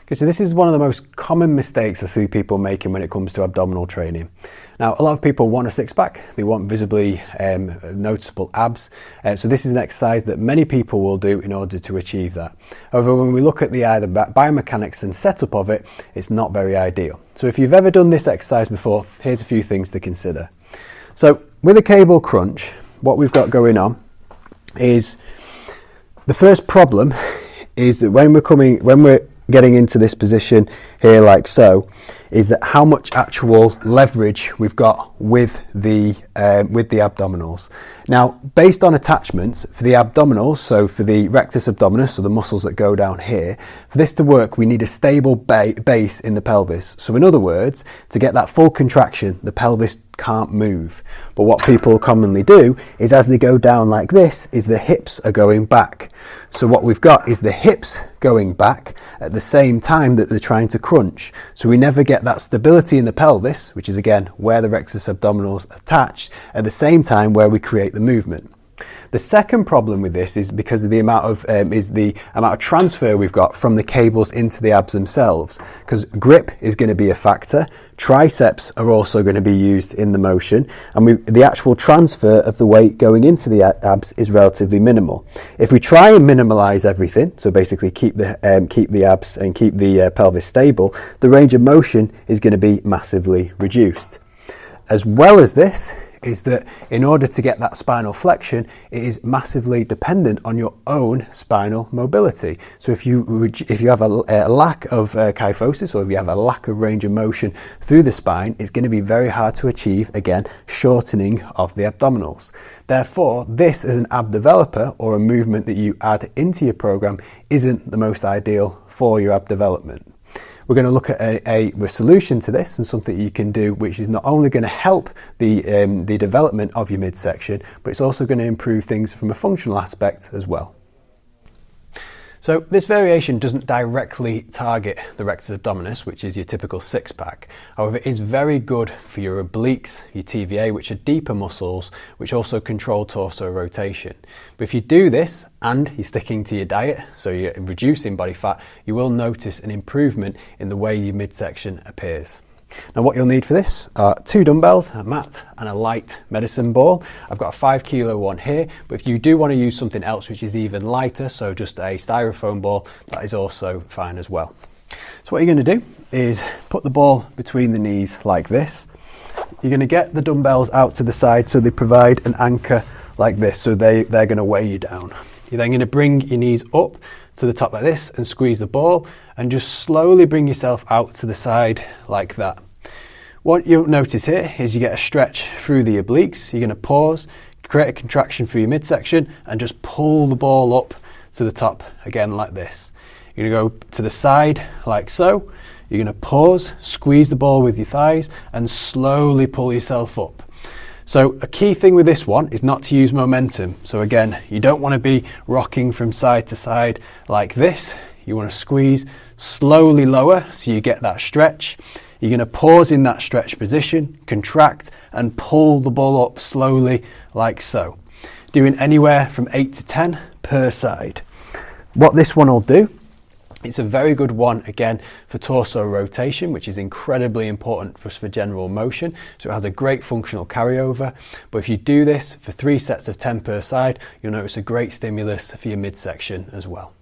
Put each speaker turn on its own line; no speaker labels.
Okay, so this is one of the most common mistakes I see people making when it comes to abdominal training. Now, a lot of people want a six-pack, they want visibly noticeable abs, so this is an exercise that many people will do in order to achieve that. However, when we look at the biomechanics and setup of it, it's not very ideal. So if you've ever done this exercise before, here's a few things to consider. So with a cable crunch, what we've got going on is the first problem is that when we're getting into this position here like so, is that how much actual leverage we've got with the abdominals. Now, based on attachments for the abdominals, so for the rectus abdominis, so the muscles that go down here, for this to work we need a stable base in the pelvis. So in other words, to get that full contraction, the pelvis can't move. But what people commonly do is as they go down like this, is the hips are going back. So what we've got is the hips going back at the same time that they're trying to crunch. So we never get that stability in the pelvis, which is again where the rectus abdominals attach, at the same time where we create the movement. The second problem with this is because of the amount of transfer we've got from the cables into the abs themselves, because grip is going to be a factor, triceps are also going to be used in the motion, and the actual transfer of the weight going into the abs is relatively minimal. If we try and minimalize everything, so basically keep the abs and keep the pelvis stable, the range of motion is going to be massively reduced. As well as this, is that in order to get that spinal flexion, it is massively dependent on your own spinal mobility. So if you have a lack of kyphosis, or if you have a lack of range of motion through the spine, it's going to be very hard to achieve, again, shortening of the abdominals. Therefore, this as an ab developer, or a movement that you add into your program, isn't the most ideal for your ab development. We're going to look at a solution to this, and something you can do which is not only going to help the development of your midsection, but it's also going to improve things from a functional aspect as well. So this variation doesn't directly target the rectus abdominis, which is your typical six-pack. However, it is very good for your obliques, your TVA, which are deeper muscles, which also control torso rotation. But if you do this and you're sticking to your diet, so you're reducing body fat, you will notice an improvement in the way your midsection appears. Now what you'll need for this are 2 dumbbells, a mat and a light medicine ball. I've got a 5 kilo one here, but if you do want to use something else which is even lighter, so just a styrofoam ball, that is also fine as well. So what you're going to do is put the ball between the knees like this. You're going to get the dumbbells out to the side so they provide an anchor like this, so they're going to weigh you down. You're then going to bring your knees up to the top like this and squeeze the ball, and just slowly bring yourself out to the side like that. What you'll notice here is you get a stretch through the obliques. You're going to pause, create a contraction through your midsection, and just pull the ball up to the top again like this. You're going to go to the side like so. You're going to pause, squeeze the ball with your thighs, and slowly pull yourself up. So a key thing with this one is not to use momentum. So again, you don't want to be rocking from side to side like this. You want to squeeze slowly lower so you get that stretch. You're going to pause in that stretch position, contract, and pull the ball up slowly like so. Doing anywhere from 8 to 10 per side. What this one will do, it's a very good one again for torso rotation, which is incredibly important for general motion. So it has a great functional carryover. But if you do this for 3 sets of 10 per side, you'll notice a great stimulus for your midsection as well.